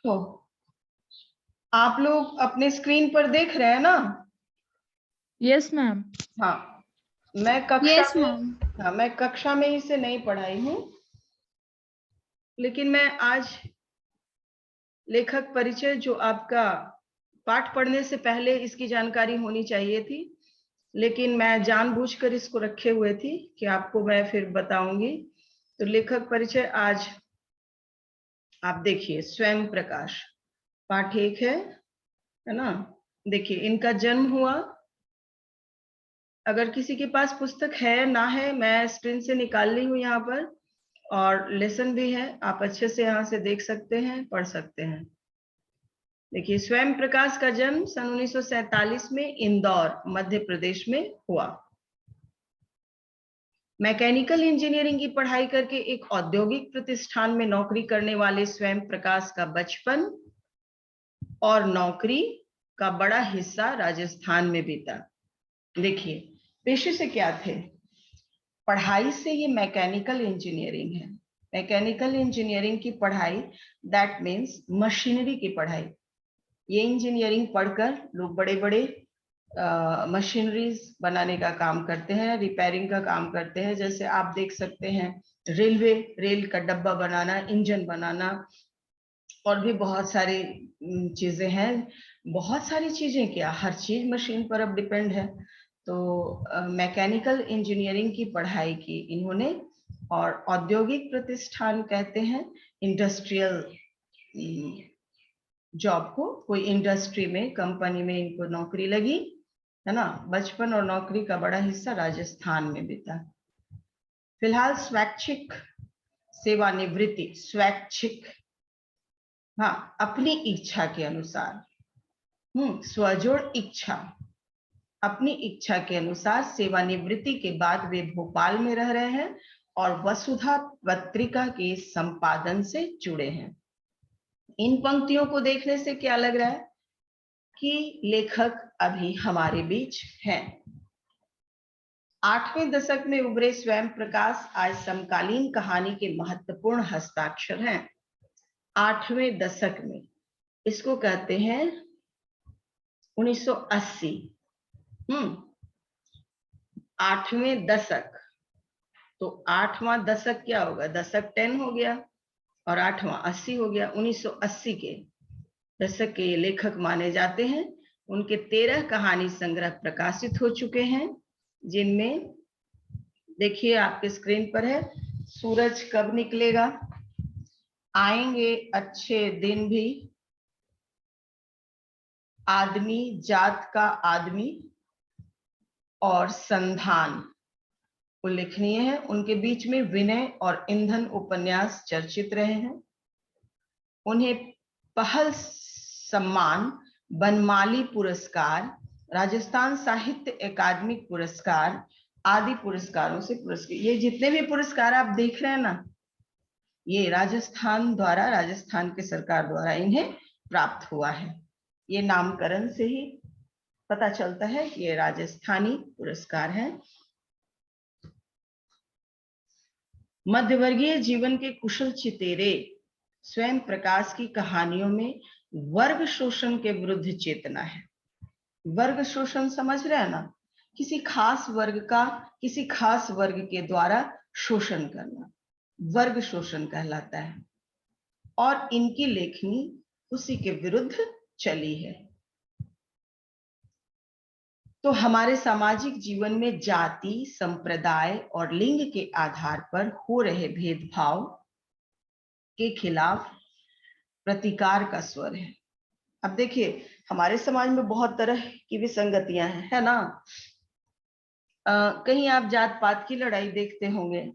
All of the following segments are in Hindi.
तो आप लोग अपने स्क्रीन पर देख रहे हैं ना? Yes ma'am. हाँ, मैं कक्षा यस में मैम। हाँ, मैं कक्षा में इसे नहीं पढ़ाई हूँ, लेकिन मैं आज लेखक परिचय जो आपका पाठ पढ़ने से पहले इसकी जानकारी होनी चाहिए थी, लेकिन मैं जानबूझकर इसको रखे हुए थी कि आपको मैं फिर बताऊंगी। तो लेखक परिचय आज आप देखिए, स्वयं प्रकाश पाठ 1 है ना? देखिए, इनका जन्म हुआ, अगर किसी के पास पुस्तक है ना है, मैं स्क्रीन से निकाल ली हूँ यहाँ पर, और लेसन भी है, आप अच्छे से यहाँ से देख सकते हैं, पढ़ सकते हैं। देखिए, स्वयं प्रकाश का जन्म सन 1947 में इंदौर मध्य प्रदेश में हुआ। मैकेनिकल इंजीनियरिंग की पढ़ाई करके एक औद्योगिक प्रतिष्ठान में नौकरी करने वाले स्वयं प्रकाश का बचपन और नौकरी का बड़ा हिस्सा राजस्थान में बीता। देखिए, पेशे से क्या थे? पढ़ाई से ये मैकेनिकल इंजीनियरिंग है। मैकेनिकल इंजीनियरिंग की पढ़ाई दैट मीन्स मशीनरी की पढ़ाई। ये इंजीनियरिंग पढ़कर लोग बड़े बड़े मशीनरीज बनाने का काम करते हैं, रिपेयरिंग का काम करते हैं। जैसे आप देख सकते हैं, रेल का डब्बा बनाना, इंजन बनाना, और भी बहुत सारी चीजें हैं। बहुत सारी चीजें क्या, हर चीज मशीन पर अब डिपेंड है। तो मैकेनिकल इंजीनियरिंग की पढ़ाई की इन्होंने, और औद्योगिक प्रतिष्ठान कहते हैं इंडस्ट्रियल जॉब को। कोई इंडस्ट्री में, कंपनी में इनको नौकरी लगी, है ना? बचपन और नौकरी का बड़ा हिस्सा राजस्थान में बीता। फिलहाल स्वैच्छिक सेवानिवृत्ति, स्वैच्छिक, हाँ, अपनी इच्छा के अनुसार, स्वजोड़ इच्छा, अपनी इच्छा के अनुसार सेवानिवृत्ति के बाद वे भोपाल में रह रहे हैं और वसुधा पत्रिका के संपादन से जुड़े हैं। इन पंक्तियों को देखने से क्या लग रहा है कि लेखक अभी हमारे बीच हैं। 8वें दशक में उभरे स्वयं प्रकाश आज समकालीन कहानी के महत्वपूर्ण हस्ताक्षर हैं। 8वें दशक में, इसको कहते हैं 1980। 8वें दशक, तो 8वां दशक क्या होगा? दशक 10 हो गया और 8वां 80 हो गया। 1980 के दशक के ये लेखक माने जाते हैं। उनके 13 कहानी संग्रह प्रकाशित हो चुके हैं, जिनमें देखिए आपके स्क्रीन पर है, सूरज कब निकलेगा, आएंगे अच्छे दिन भी, आदमी जात का आदमी, और संधान उल्लेखनीय है। उनके बीच में विनय और ईंधन उपन्यास चर्चित रहे हैं। उन्हें पहल सम्मान, बनमाली पुरस्कार, राजस्थान साहित्य अकादमी पुरस्कार आदि पुरस्कारों से पुरस्कृत। ये जितने भी पुरस्कार आप देख रहे हैं ना, ये राजस्थान द्वारा, राजस्थान के सरकार द्वारा इन्हें प्राप्त हुआ है। ये नामकरण से ही पता चलता है कि ये राजस्थानी पुरस्कार है। मध्यवर्गीय जीवन के कुशल चितेरे स्वयं प्रकाश की कहानियों में वर्ग शोषण के विरुद्ध चेतना है। वर्ग शोषण समझ रहे हैं ना? किसी खास वर्ग का किसी खास वर्ग के द्वारा शोषण करना वर्ग शोषण कहलाता है, और इनकी लेखनी उसी के विरुद्ध चली है। तो हमारे सामाजिक जीवन में जाति, संप्रदाय और लिंग के आधार पर हो रहे भेदभाव के खिलाफ प्रतिकार का स्वर है। अब देखिए, हमारे समाज में बहुत तरह की विसंगतियां हैं, है ना? कहीं आप जात पात की लड़ाई देखते होंगे,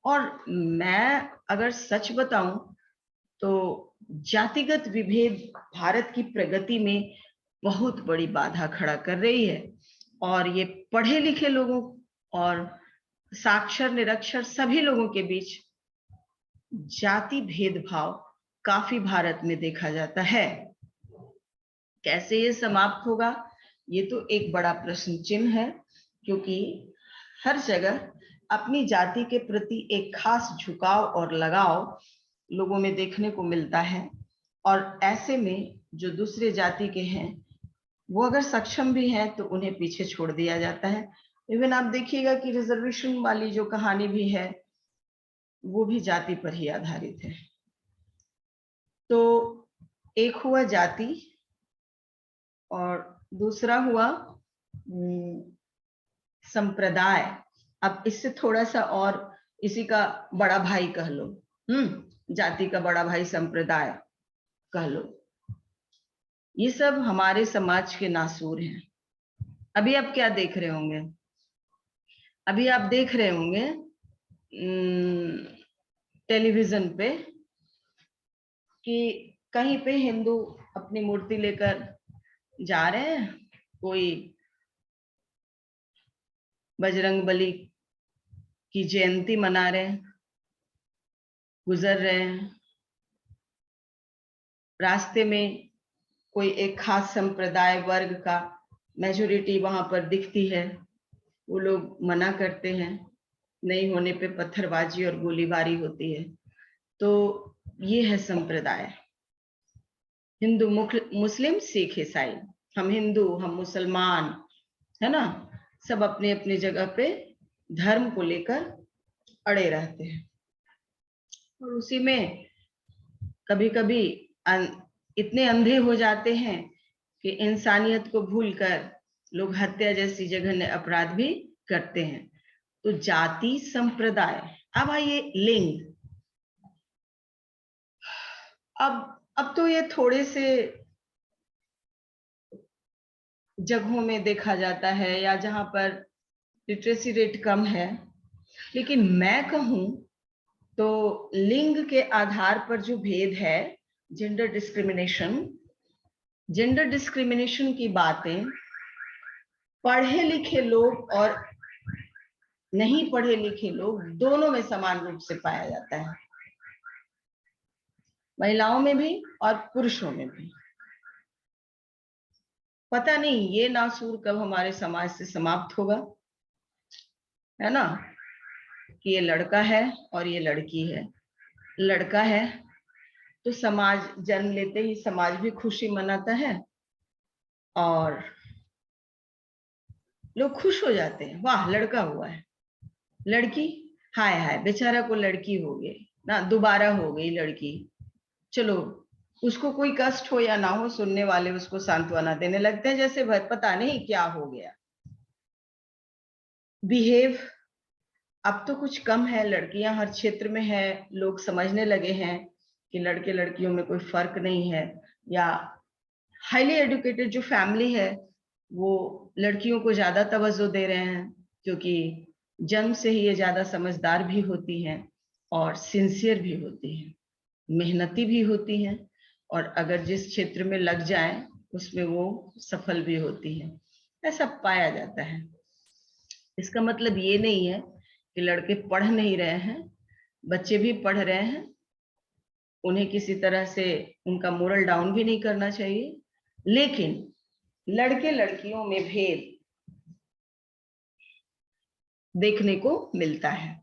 और मैं अगर सच बताऊं तो जातिगत विभेद भारत की प्रगति में बहुत बड़ी बाधा खड़ा कर रही है, और ये पढ़े लिखे लोगों और साक्षर निरक्षर सभी लोगों के बीच जाति भेदभाव काफी भारत में देखा जाता है। कैसे ये समाप्त होगा, ये तो एक बड़ा प्रश्न चिन्ह है, क्योंकि हर जगह अपनी जाति के प्रति एक खास झुकाव और लगाव लोगों में देखने को मिलता है, और ऐसे में जो दूसरे जाति के हैं वो अगर सक्षम भी हैं तो उन्हें पीछे छोड़ दिया जाता है। इवन आप देखिएगा कि रिजर्वेशन वाली जो कहानी भी है वो भी जाति पर ही आधारित है। तो एक हुआ जाति और दूसरा हुआ संप्रदाय। अब इससे थोड़ा सा और इसी का बड़ा भाई कह लो, जाति का बड़ा भाई संप्रदाय कह लो। ये सब हमारे समाज के नासूर हैं। अभी आप क्या देख रहे होंगे? अभी आप देख रहे होंगे टेलीविजन पे कि कहीं पे हिंदू अपनी मूर्ति लेकर जा रहे हैं, कोई बजरंगबली की जयंती मना रहे हैं, गुजर रहे हैं, रास्ते में कोई एक खास संप्रदाय वर्ग का मेजोरिटी वहां पर दिखती है, वो लोग मना करते हैं, नहीं होने पे पत्थरबाजी और गोलीबारी होती है। तो ये है संप्रदाय, हिंदू मुस्लिम सिख ईसाई। हम हिंदू, हम मुसलमान, है ना, सब अपने अपने जगह पे धर्म को लेकर अड़े रहते हैं। और उसी में कभी कभी इतने अंधे हो जाते हैं कि इंसानियत को भूलकर लोग हत्या जैसी जघन्य अपराध भी करते हैं। तो जाति, संप्रदाय। अब आइए लिंग। अब तो ये थोड़े से जगहों में देखा जाता है या जहां पर लिटरेसी रेट कम है, लेकिन मैं कहूं तो लिंग के आधार पर जो भेद है, जेंडर डिस्क्रिमिनेशन की बातें पढ़े लिखे लोग और नहीं पढ़े लिखे लोग दोनों में समान रूप से पाया जाता है, महिलाओं में भी और पुरुषों में भी। पता नहीं ये नासूर कब हमारे समाज से समाप्त होगा, है ना, कि ये लड़का है और ये लड़की है। लड़का है तो समाज जन्म लेते ही समाज भी खुशी मनाता है और लोग खुश हो जाते हैं, वाह लड़का हुआ है। लड़की, हाय हाय बेचारा को लड़की हो गई ना, दोबारा हो गई लड़की, चलो उसको कोई कष्ट हो या ना हो, सुनने वाले उसको सांत्वना देने लगते हैं जैसे पता नहीं क्या हो गया। बिहेव अब तो कुछ कम है, लड़कियां हर क्षेत्र में है, लोग समझने लगे हैं कि लड़के लड़कियों में कोई फर्क नहीं है, या हाईली एजुकेटेड जो फैमिली है वो लड़कियों को ज्यादा तवज्जो दे रहे हैं, क्योंकि जन्म से ही ये ज्यादा समझदार भी होती हैं और सिंसियर भी होती हैं, मेहनती भी होती हैं, और अगर जिस क्षेत्र में लग जाए उसमें वो सफल भी होती हैं, ऐसा पाया जाता है। इसका मतलब ये नहीं है कि लड़के पढ़ नहीं रहे हैं, बच्चे भी पढ़ रहे हैं, उन्हें किसी तरह से उनका मोरल डाउन भी नहीं करना चाहिए, लेकिन लड़के लड़कियों में भेद देखने को मिलता है।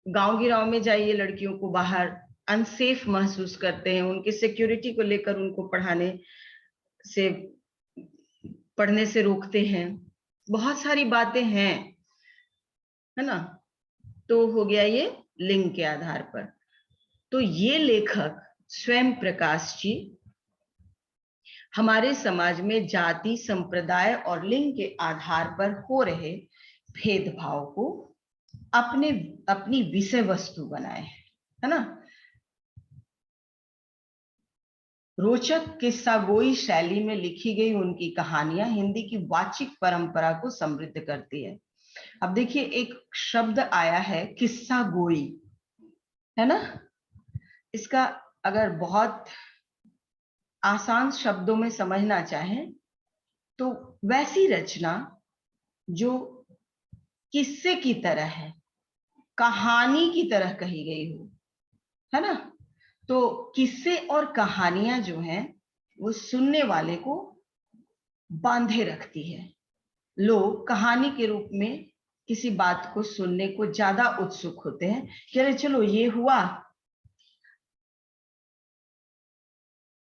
गांव गिराव में जाइए, लड़कियों को बाहर अनसेफ महसूस करते हैं, उनकी सिक्योरिटी को लेकर उनको पढ़ने से रोकते हैं, बहुत सारी बातें हैं, है ना। तो हो गया ये लिंग के आधार पर। तो ये लेखक स्वयं प्रकाश जी हमारे समाज में जाति, संप्रदाय और लिंग के आधार पर हो रहे भेदभाव को अपनी विषय वस्तु बनाए हैं, है ना। रोचक किस्सागोई शैली में लिखी गई उनकी कहानियां हिंदी की वाचिक परंपरा को समृद्ध करती है। अब देखिए एक शब्द आया है किस्सागोई, है ना, इसका अगर बहुत आसान शब्दों में समझना चाहें तो वैसी रचना जो किस्से की तरह है, कहानी की तरह कही गई हो, है ना। तो किस्से और कहानियां जो हैं वो सुनने वाले को बांधे रखती है। लोग कहानी के रूप में किसी बात को सुनने को ज्यादा उत्सुक होते हैं कि अरे चलो ये हुआ,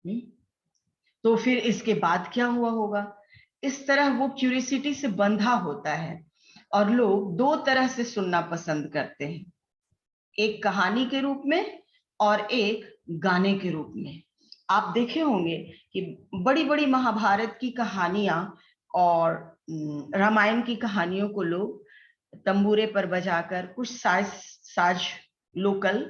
तो फिर इसके बाद क्या हुआ होगा? इस तरह वो क्यूरियोसिटी से बंधा होता है और लोग दो तरह से सुनना पसंद करते हैं, एक कहानी के रूप में और एक गाने के रूप में। आप देखे होंगे कि बड़ी बड़ी महाभारत की कहानियां और रामायण की कहानियों को लोग तंबूरे पर बजाकर, कुछ साज लोकल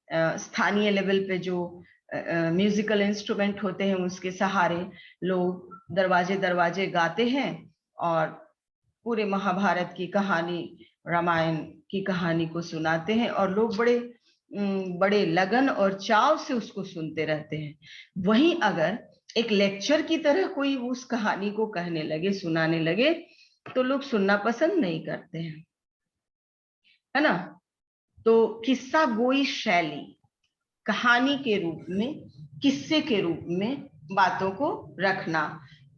स्थानीय लेवल पे जो म्यूजिकल इंस्ट्रूमेंट होते हैं उसके सहारे लोग दरवाजे दरवाजे गाते हैं और पूरे महाभारत की कहानी, रामायण की कहानी को सुनाते हैं और लोग बड़े लगन और चाव से उसको सुनते रहते हैं। वहीं अगर एक लेक्चर की तरह कोई उस कहानी को कहने लगे, सुनाने लगे, तो लोग सुनना पसंद नहीं करते हैं, है ना? तो किस्सा गोई शैली कहानी के रूप में, किस्से के रूप में बातों को रखना,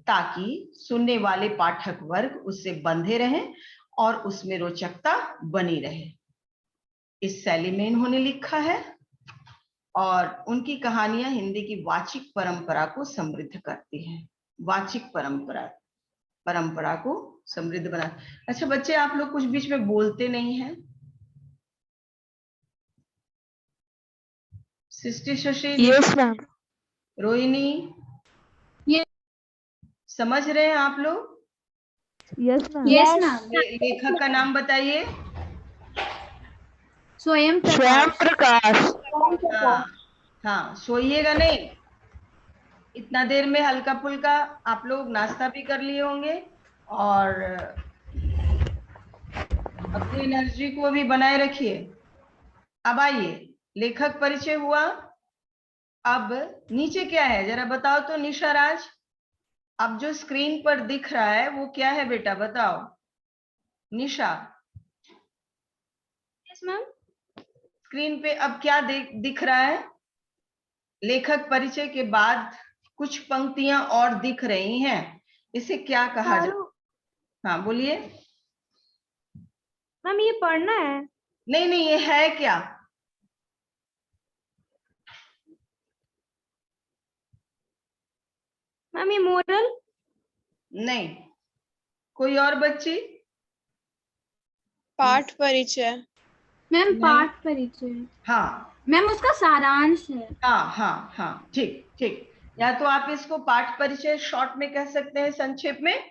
ताकि सुनने वाले पाठक वर्ग उससे बंधे रहें और उसमें रोचकता बनी रहे। इस शैली में इन्होंने लिखा है और उनकी कहानियां हिंदी की वाचिक परंपरा को समृद्ध करती हैं। वाचिक परंपरा को समृद्ध बना। अच्छा बच्चे, आप लोग कुछ बीच में बोलते नहीं हैं। सृष्टि, शशि, Yes, ma'am. रोहिणी, ये समझ रहे हैं आप लोग? Yes, ma'am. Yes ma'am. लेखक का नाम बताइए। स्वयं स्वयं प्रकाश। प्रकाश। हाँ हाँ, सोइएगा नहीं। इतना देर में हल्का फुल्का आप लोग नाश्ता भी कर लिए होंगे और अपनी एनर्जी को भी बनाए रखिए। अब आइए, लेखक परिचय हुआ। अब नीचे क्या है जरा बताओ तो निशा राज। अब जो स्क्रीन पर दिख रहा है वो क्या है बेटा, बताओ निशा। Yes ma'am. स्क्रीन पे अब क्या दिख रहा है? लेखक परिचय के बाद कुछ पंक्तियां और दिख रही हैं, इसे क्या कहा जाए? हाँ बोलिए। मैम ये पढ़ना है? नहीं नहीं, ये है क्या? मैम ये मोरल? नहीं। कोई और बच्ची? पाठ परिचय। मैम पाठ परिचय। हाँ मैम उसका सारांश है। हाँ हाँ हाँ, ठीक ठीक। या तो आप इसको पाठ परिचय शॉर्ट में कह सकते हैं, संक्षेप में,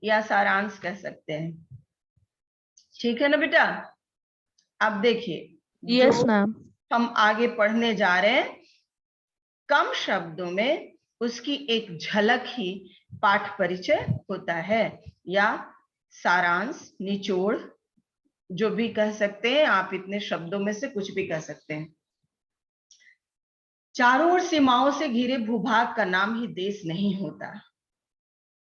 या सारांश कह सकते हैं। ठीक है ना बेटा? अब देखिए, Yes, जो ma'am. हम आगे पढ़ने जा रहे हैं, कम शब्दों में उसकी एक झलक ही पाठ परिचय होता है, या सारांश, निचोड़, जो भी कह सकते हैं आप। इतने शब्दों में से कुछ भी कह सकते हैं। चारों ओर सीमाओं से घिरे भूभाग का नाम ही देश नहीं होता।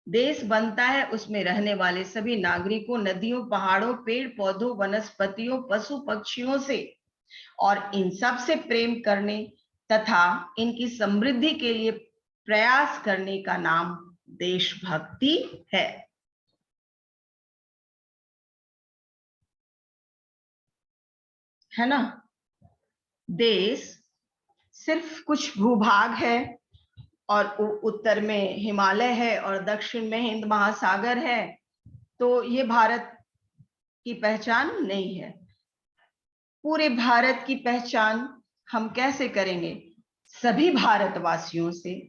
देश बनता है उसमें रहने वाले सभी नागरिकों, नदियों, पहाड़ों, पेड़ पौधों, वनस्पतियों, पशु पक्षियों से, और इन सब से प्रेम करने तथा इनकी समृद्धि के लिए प्रयास करने का नाम देशभक्ति है। है ना? देश सिर्फ कुछ भूभाग है और उत्तर में हिमालय है और दक्षिण में हिंद महासागर है, तो ये भारत की पहचान नहीं है। पूरे भारत की पहचान हम कैसे करेंगे? सभी भारतवासियों से,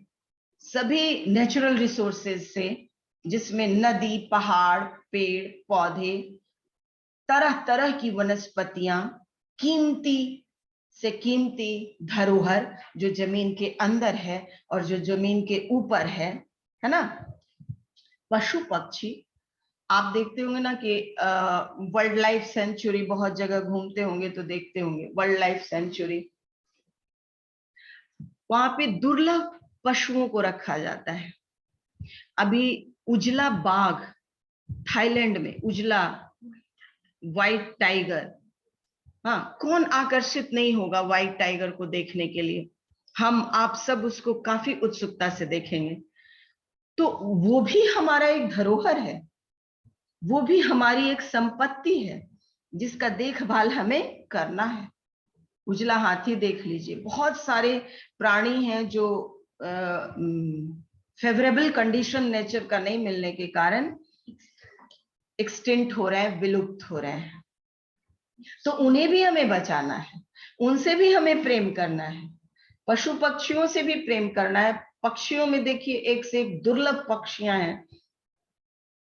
सभी नेचुरल रिसोर्सेज से, जिसमें नदी, पहाड़, पेड़ पौधे, तरह तरह की वनस्पतियां, कीमती से कीमती धरोहर जो जमीन के अंदर है और जो जमीन के ऊपर है ना? पशु पक्षी, आप देखते होंगे ना कि वर्ल्ड लाइफ सेंचुरी, बहुत जगह घूमते होंगे तो देखते होंगे वर्ल्ड लाइफ सेंचुरी, वहां पे दुर्लभ पशुओं को रखा जाता है। अभी उजला बाघ, थाईलैंड में उजला व्हाइट टाइगर, हाँ, कौन आकर्षित नहीं होगा व्हाइट टाइगर को देखने के लिए? हम आप सब उसको काफी उत्सुकता से देखेंगे। तो वो भी हमारा एक धरोहर है, वो भी हमारी एक संपत्ति है जिसका देखभाल हमें करना है। उजला हाथी देख लीजिए, बहुत सारे प्राणी हैं जो फेवरेबल कंडीशन नेचर का नहीं मिलने के कारण एक्सटिंक्ट हो रहे हैं, विलुप्त हो रहे हैं। तो उन्हें भी हमें बचाना है, उनसे भी हमें प्रेम करना है, पशु पक्षियों से भी प्रेम करना है। पक्षियों में देखिए एक से एक दुर्लभ पक्षियां हैं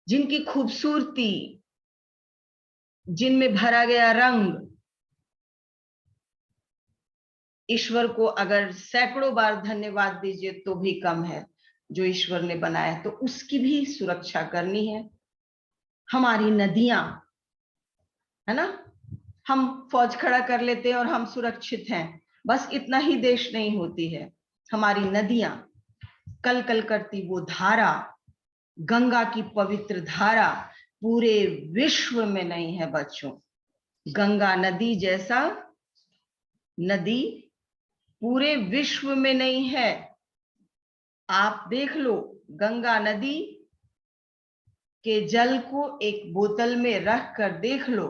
जिनकी खूबसूरती, जिनमें भरा गया रंग, ईश्वर को अगर सैकड़ों बार धन्यवाद दीजिए तो भी कम है जो ईश्वर ने बनाया। तो उसकी भी सुरक्षा करनी है। हमारी नदियां, है ना, हम फौज खड़ा कर लेते हैं और हम सुरक्षित हैं, बस इतना ही देश नहीं होती है। हमारी नदियां, कल कल करती वो धारा, गंगा की पवित्र धारा पूरे विश्व में नहीं है बच्चों। गंगा नदी जैसा नदी पूरे विश्व में नहीं है। आप देख लो, गंगा नदी के जल को एक बोतल में रख कर देख लो,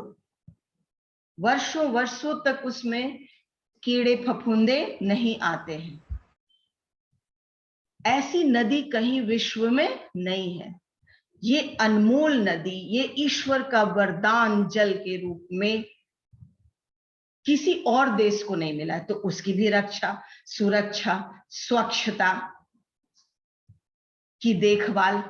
वर्षों वर्षों तक उसमें कीड़े फफूंदे नहीं आते हैं। ऐसी नदी कहीं विश्व में नहीं है। ये अनमोल नदी, ये ईश्वर का वरदान जल के रूप में किसी और देश को नहीं मिला है। तो उसकी भी रक्षा, सुरक्षा, स्वच्छता की देखभाल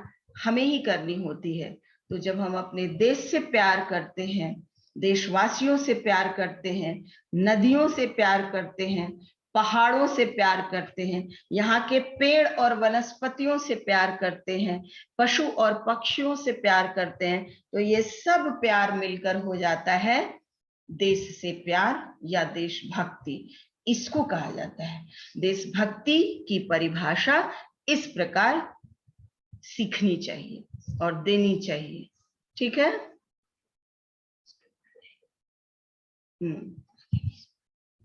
हमें ही करनी होती है। तो जब हम अपने देश से प्यार करते हैं, देशवासियों से प्यार करते हैं, नदियों से प्यार करते हैं, पहाड़ों से प्यार करते हैं, यहाँ के पेड़ और वनस्पतियों से प्यार करते हैं, पशु और पक्षियों से प्यार करते हैं, तो ये सब प्यार मिलकर हो जाता है देश से प्यार या देशभक्ति। इसको कहा जाता है। देशभक्ति की परिभाषा इस प्रकार सीखनी चाहिए और देनी चाहिए। ठीक है।